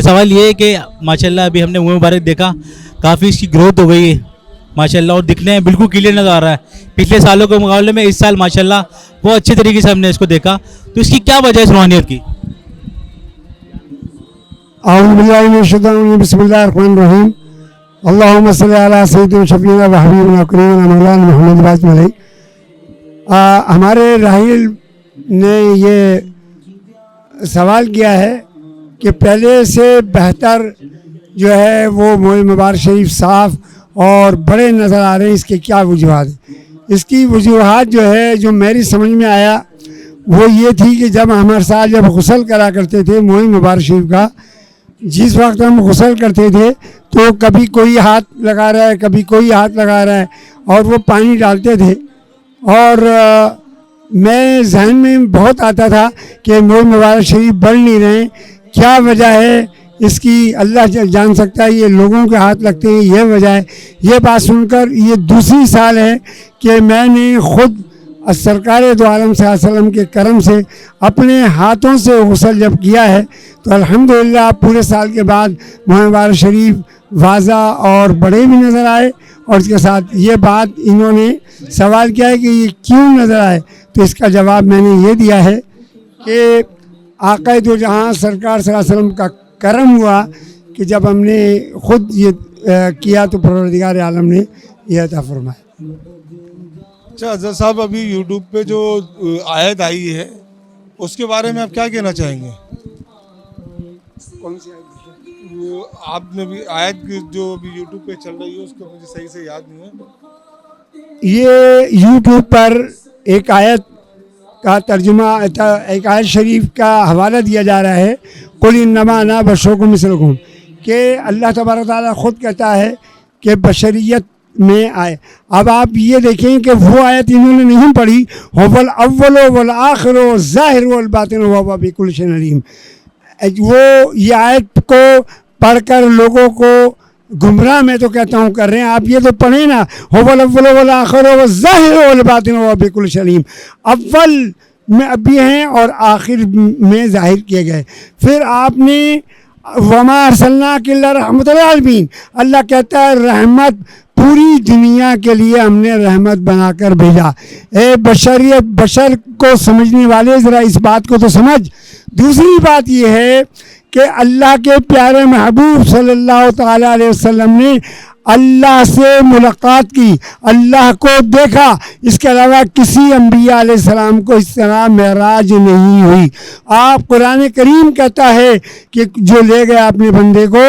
سوال یہ ہے کہ ماشاءاللہ ابھی ہم نے منہ مبارک دیکھا، کافی اس کی گروتھ ہو گئی ہے ماشاءاللہ، اور دکھنے میں بالکل کلیئر نظر آ رہا ہے پچھلے سالوں کے مقابلے میں۔ اس سال ماشاءاللہ بہت اچھے طریقے سے ہم نے اس کو دیکھا، تو اس کی کیا وجہ ہے اس روحانیت کی؟ اعوذ باللہ من الشیطان الرجیم، بسم اللہ الرحمن الرحیم، اللہم صلی علی سیدنا و شفیعنا و حبیبنا و کریمنا مولانا محمد باجم علیہ۔ ہمارے راحیل نے یہ سوال کیا ہے کہ پہلے سے بہتر جو ہے وہ موئے مبارک شریف صاف اور بڑے نظر آ رہے ہیں، اس کے کیا وجوہات ہیں؟ اس کی وجوہات جو ہے جو میری سمجھ میں آیا وہ یہ تھی کہ جب ہمارے ساتھ جب غسل کرا کرتے تھے موئے مبارک شریف کا، جس وقت ہم غسل کرتے تھے تو کبھی کوئی ہاتھ لگا رہا ہے، کبھی کوئی ہاتھ لگا رہا ہے، اور وہ پانی ڈالتے تھے، اور میں ذہن میں بہت آتا تھا کہ موئے مبارک شریف بڑھ نہیں رہے، کیا وجہ ہے اس کی؟ اللہ جان سکتا ہے، یہ لوگوں کے ہاتھ لگتے ہیں، یہ وجہ ہے۔ یہ بات سن کر یہ دوسری سال ہے کہ میں نے خود سرکار دو عالم صلی اللہ علیہ وسلم کے کرم سے اپنے ہاتھوں سے غسل جب کیا ہے تو الحمدللہ پورے سال کے بعد موئے مبارک شریف واضح اور بڑے بھی نظر آئے۔ اور اس کے ساتھ یہ بات انہوں نے سوال کیا ہے کہ یہ کیوں نظر آئے، تو اس کا جواب میں نے یہ دیا ہے کہ آقا دو جہاں سرکار صلی اللہ علیہ وسلم کا کرم ہوا کہ جب ہم نے خود یہ کیا تو پروردگار عالم نے یہ عطا فرمایا۔ اچھا حضرت صاحب، ابھی یوٹیوب پہ جو آیت آئی ہے اس کے بارے میں آپ کیا کہنا چاہیں گے؟ کون سی آیت؟ وہ آپ نے بھی آیت جو ابھی یوٹیوب پہ چل رہی ہے اس کو مجھے صحیح سے یاد نہیں ہے۔ یہ یوٹیوب پر ایک آیت کا ترجمہ، ایک آیت شریف کا حوالہ دیا جا رہا ہے، قل انما انا بشرکم مثلکم، کہ اللہ تبارک تعالیٰ خود کہتا ہے کہ بشریت میں آئے۔ اب آپ یہ دیکھیں کہ وہ آیت انہوں نے نہیں پڑھی، هو الاول والآخر والظاہر والباطن وهو بكل شيء علیم۔ وہ یہ آیت کو پڑھ کر لوگوں کو گمراہ میں تو کہتا ہوں کر رہے ہیں، آپ یہ تو پڑھیں نا، هو الاول والآخر والظاہر والباطن وهو بكل شيء علیم، اول میں ابھی ہیں اور آخر میں ظاہر کیے گئے۔ پھر آپ نے وما ارسلناک الا رحمۃ للعالمین، اللہ کہتا ہے رحمت پوری دنیا کے لیے ہم نے رحمت بنا کر بھیجا۔ اے بشریت، بشر کو سمجھنے والے ذرا اس بات کو تو سمجھ۔ دوسری بات یہ ہے کہ اللہ کے پیارے محبوب صلی اللہ تعالیٰ علیہ وسلم نے اللہ سے ملاقات کی، اللہ کو دیکھا، اس کے علاوہ کسی انبیاء علیہ السلام کو اس طرح معراج نہیں ہوئی۔ آپ قرآن کریم کہتا ہے کہ جو لے گئے اپنے بندے کو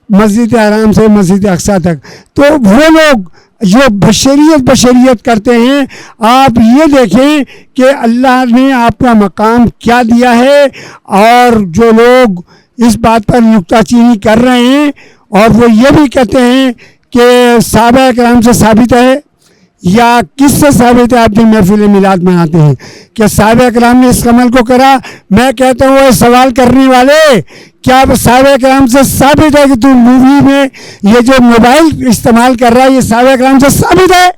مسجد حرام سے مسجد اقصیٰ تک، تو وہ لوگ جو بشریت کرتے ہیں، آپ یہ دیکھیں کہ اللہ نے آپ کا مقام کیا دیا ہے، اور جو لوگ اس بات پر نکتہ چینی کر رہے ہیں اور وہ یہ بھی کہتے ہیں کہ صحابہ کرام سے ثابت ہے، یا کس سے ثابت ہے؟ آپ جو محفل میلاد مناتے ہیں کہ صحابہ کرام نے اس عمل کو کرا، میں کہتا ہوں سوال کرنے والے، کیا صحابہ کرام سے ثابت ہے کہ تو مووی میں یہ جو موبائل استعمال کر رہا ہے یہ صحابہ کرام سے ثابت ہے؟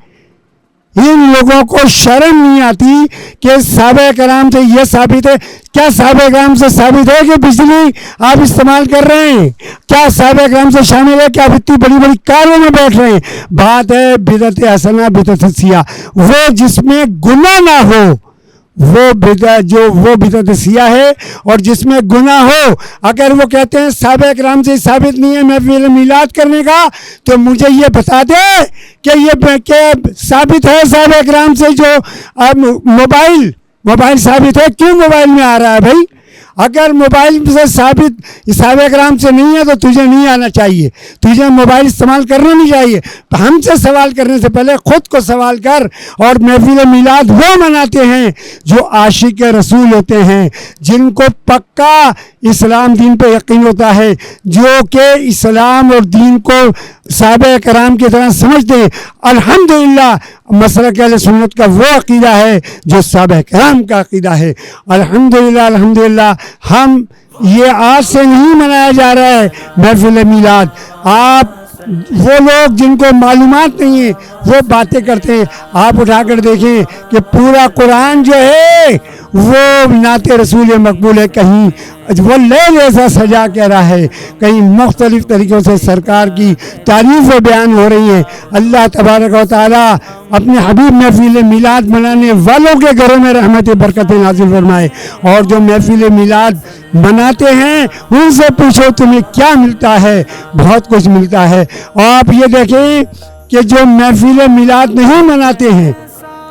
ان لوگوں کو شرم نہیں آتی کہ صحابہ کرام سے یہ ثابت ہے؟ کیا صحابہ کرام سے ثابت ہے کہ بجلی آپ استعمال کر رہے ہیں؟ کیا صحابہ کرام سے شامل ہے کہ آپ اتنی بڑی بڑی کاروں میں بیٹھ رہے ہیں؟ بات ہے بدعت حسنہ بدعت سیاہ، وہ جس میں گناہ نہ ہو وہ بدعت سیاہ ہے، اور جس میں گناہ ہو، اگر وہ کہتے ہیں صحابہ کرام سے ثابت نہیں ہے محفل میلاد کرنے کا، تو مجھے یہ بتا دے کہ یہ ثابت ہے صحابہ کرام سے جو موبائل ثابت ہے، کیوں موبائل میں آ رہا ہے بھائی؟ اگر موبائل سے ثابت صحابہ کرام سے نہیں ہے تو تجھے نہیں آنا چاہیے، تجھے موبائل استعمال کرنا نہیں چاہیے۔ ہم سے سوال کرنے سے پہلے خود کو سوال کر۔ اور محفل میلاد وہ مناتے ہیں جو عاشق رسول ہوتے ہیں، جن کو پکا اسلام دین پہ یقین ہوتا ہے، جو کہ اسلام اور دین کو صحابہ کرام کی طرح سمجھتے ہیں۔ الحمدللہ مسلک اہل سنت کا وہ عقیدہ ہے جو صحابہ کرام کا عقیدہ ہے۔ الحمدللہ ہم یہ آج سے نہیں منایا جا رہا ہے محفل میلاد۔ آپ وہ لوگ جن کو معلومات نہیں ہے وہ باتیں کرتے ہیں، آپ اٹھا کر دیکھیں کہ پورا قرآن جو ہے وہ نعت رسول مقبول ہے، کہیں وہ لیل ایسا سجا کے رہا ہے. کہیں مختلف طریقوں سے سرکار کی تعریفیں بیان ہو رہی ہیں. اللہ تبارک و تعالیٰ اپنے حبیب محفل میلاد منانے والوں کے گھروں میں رحمت برکتیں نازل فرمائے, اور جو محفل میلاد مناتے ہیں ان سے پوچھو تمہیں کیا ملتا ہے, بہت کچھ ملتا ہے. اور آپ یہ دیکھیں کہ جو محفل میلاد نہیں مناتے ہیں,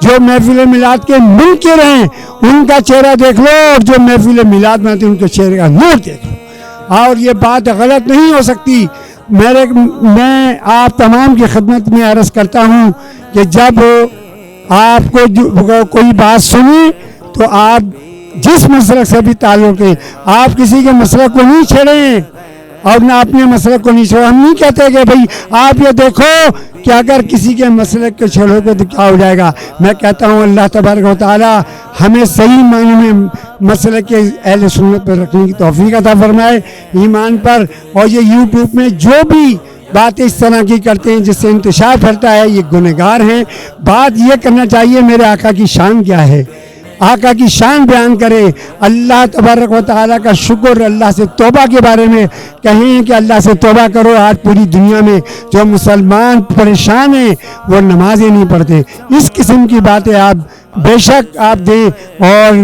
جو محفل میلاد کے منکر ہیں, ان کا چہرہ دیکھ لو, اور جو محفل میلاد مناتے ہیں ان کے چہرے کا نور دیکھ لو. اور یہ بات غلط نہیں ہو سکتی. میں آپ تمام کی خدمت میں عرض کرتا ہوں کہ جب آپ کو کوئی بات سنی تو آپ جس مسلک سے بھی تعلق ہے, آپ کسی کے مسلک کو نہیں چھیڑیں اور نہ اپنے مسلک کو نہیں چھوڑیں. ہم نہیں کہتے کہ بھئی آپ یہ دیکھو کہ اگر کسی کے مسلک کو چھوڑو گے تو کیا ہو جائے گا. میں کہتا ہوں اللہ تبارک و تعالی ہمیں صحیح معنی میں مسلک کے اہل سنت پر رکھنے کی توفیق عطا فرمائے, ایمان پر. اور یہ یوٹیوب میں جو بھی باتیں اس طرح کی کرتے ہیں جس سے انتشار پھیلتا ہے, یہ گنہگار ہیں. بات یہ کرنا چاہیے میرے آقا کی شان کیا ہے, آقا کی شان بیان کرے, اللہ تبارک و تعالیٰ کا شکر, اللہ سے توبہ کے بارے میں کہیں کہ اللہ سے توبہ کرو. آج پوری دنیا میں جو مسلمان پریشان ہیں وہ نمازیں نہیں پڑھتے. اس قسم کی باتیں آپ بے شک آپ دیں, اور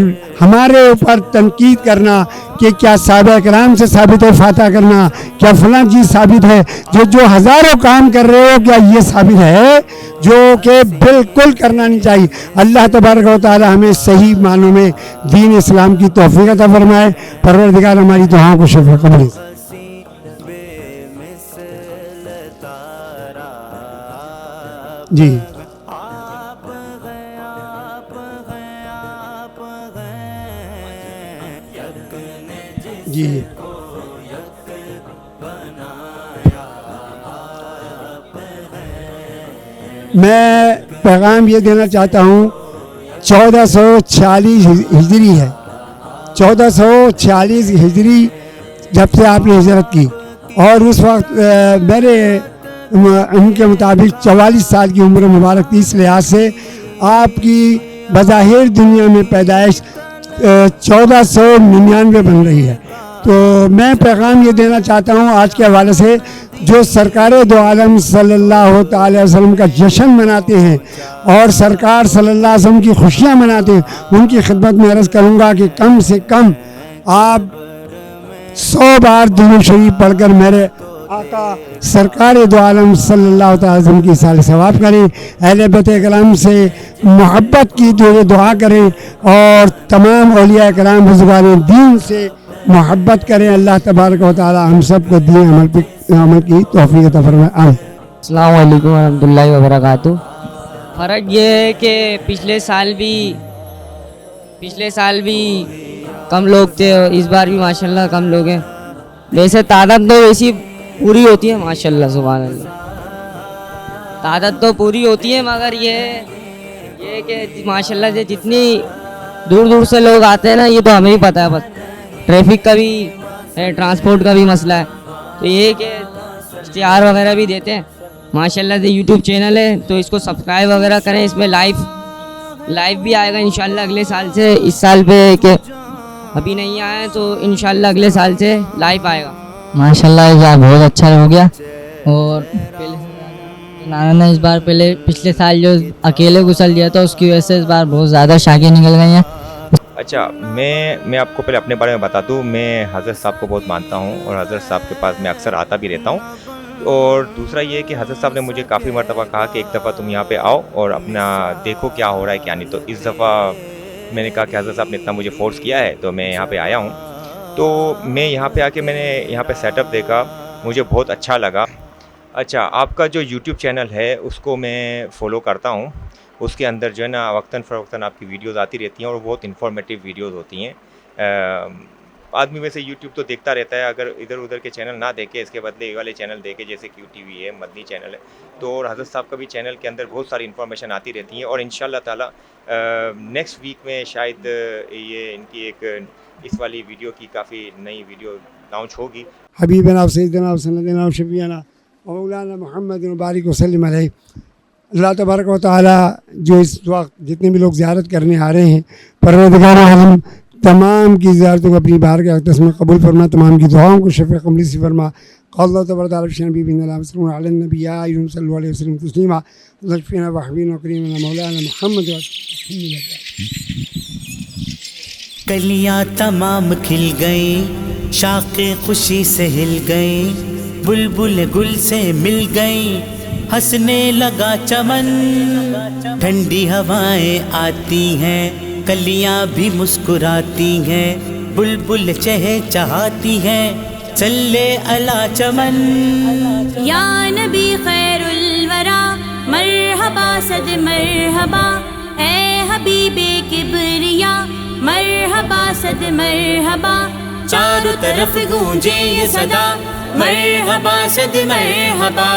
ہمارے اوپر تنقید کرنا کہ کیا صحابہ کرام سے ثابت ہے فاتحہ کرنا, کیا فلاں چیز ثابت ہے, جو ہزاروں کام کر رہے ہو کیا یہ ثابت ہے, جو کہ بالکل کرنا نہیں چاہیے. اللہ تبارک و تعالی ہمیں صحیح معنوں میں دین اسلام کی توفیق عطا فرمائے. پروردگار ہماری دعاؤں کو شفا قبول. جی جی میں پیغام یہ دینا چاہتا ہوں, 1446 ہجری ہے, 1446 ہجری جب سے آپ نے ہجرت کی, اور اس وقت میرے ان کے مطابق 44 سال کی عمر مبارک تھی. اس لحاظ سے آپ کی بظاہر دنیا میں پیدائش 1499 بن رہی ہے. تو میں پیغام یہ دینا چاہتا ہوں آج کے حوالے سے, جو سرکار دو عالم صلی اللہ تعالی علیہ وسلم کا جشن مناتے ہیں اور سرکار صلی اللہ علیہ وسلم کی خوشیاں مناتے ہیں, ان کی خدمت میں عرض کروں گا کہ کم سے کم آپ 100 بار درود شریف پڑھ کر میرے آقا سرکار دو عالم صلی اللہ تعالی علیہ وسلم کی سال ثواب کریں, اہل بیت کرام سے محبت کی دعا کریں, اور تمام اولیاء کرام بزرگان دین سے محبت کریں. اللہ تبارک و تعالی ہم سب کو دین عمل کی توفیق عطا فرمائے. السلام علیکم ورحمۃ اللہ وبرکاتہ. فرق یہ ہے کہ پچھلے سال بھی کم لوگ تھے, اور اس بار بھی ماشاءاللہ کم لوگ ہیں. ویسے تعداد تو ویسی پوری ہوتی ہے ماشاءاللہ, سبحان اللہ, تعداد تو پوری ہوتی ہے, مگر یہ کہ ماشاءاللہ سے جتنی دور دور سے لوگ آتے ہیں نا, یہ تو ہمیں ہی پتہ ہے. بس ٹریفک کا بھی ہے, ٹرانسپورٹ کا بھی مسئلہ ہے. تو یہ کہ اشتہار وغیرہ بھی دیتے ہیں ماشاءاللہ سے. یوٹیوب چینل ہے تو اس کو سبسکرائب وغیرہ کریں. اس میں لائیو بھی آئے گا انشاءاللہ اگلے سال سے. اس سال پہ کہ ابھی نہیں آیا ہے تو انشاءاللہ اگلے سال سے لائیو آئے گا. ماشاءاللہ اس بار بہت اچھا ہو گیا, اور نانا نے اس بار پچھلے سال جو اکیلے گسل دیا تھا اس کی وجہ سے اس بار بہت زیادہ شاگردیں نکل گئی ہیں. اچھا, میں آپ کو پہلے اپنے بارے میں بتا دوں. میں حضرت صاحب کو بہت مانتا ہوں, اور حضرت صاحب کے پاس میں اکثر آتا بھی رہتا ہوں. اور دوسرا یہ کہ حضرت صاحب نے مجھے کافی مرتبہ کہا کہ ایک دفعہ تم یہاں پہ آؤ اور اپنا دیکھو کیا ہو رہا ہے کیا نہیں. تو اس دفعہ میں نے کہا کہ حضرت صاحب نے اتنا مجھے فورس کیا ہے تو میں یہاں پہ آیا ہوں. تو میں یہاں پہ آ کے میں نے یہاں پہ سیٹ اپ دیکھا, مجھے بہت اچھا لگا. اچھا, آپ کا جو یوٹیوب چینل ہے اس کو میں فالو کرتا ہوں. اس کے اندر جو ہے نا وقتاً فوقتاً آپ کی ویڈیوز آتی رہتی ہیں, اور بہت انفارمیٹیو ویڈیوز ہوتی ہیں. آدمی ویسے یوٹیوب تو دیکھتا رہتا ہے, اگر ادھر ادھر کے چینل نہ دیکھے, اس کے بدلے یہ والے چینل دیکھے جیسے کیو ٹی وی ہے, مدنی چینل ہے. تو اور حضرت صاحب کا بھی چینل کے اندر بہت ساری انفارمیشن آتی رہتی ہیں. اور انشاءاللہ تعالی نیکسٹ ویک میں شاید یہ ان کی ایک اس والی ویڈیو کی کافی نئی ویڈیو لانچ ہوگی. حبیبنا سیدنا سندنا شفیعنا مولانا محمد مبارک وسلم علیہ. اللہ تبارک و تعالی جو اس وقت جتنے بھی لوگ زیارت کرنے آ رہے ہیں, پروردگار عالم تمام کی زیارتوں کو اپنی بارگاہ اقدس میں قبول فرما، تمام کی دعاؤں کو شفیع قبول سے فرما. قال اللہ تبارک تعالیٰ فی نبی بن اللہ وسلم علی النبی یا ایہم صلی اللہ علیہ وسلم تسلیما. لطفنا وحبینا وکریمنا مولانا محمد کلیاں تمام کھل گئیں، شاخیں خوشی سے ہل گئیں، بلبل گل سے مل گئیں، ہنسنے لگا چمن، ٹھنڈی ہوائیں آتی ہیں، کلیاں بھی مسکراتی ہیں، بلبل چہچہاتی ہیں، چلے الا چمن. یا نبی خیر الورا مرحبا صد مرحبا، اے حبیب کبریا مرحبا صد مرحبا. چاروں طرف گونجے یہ صدا مرحبا صد مرحبا.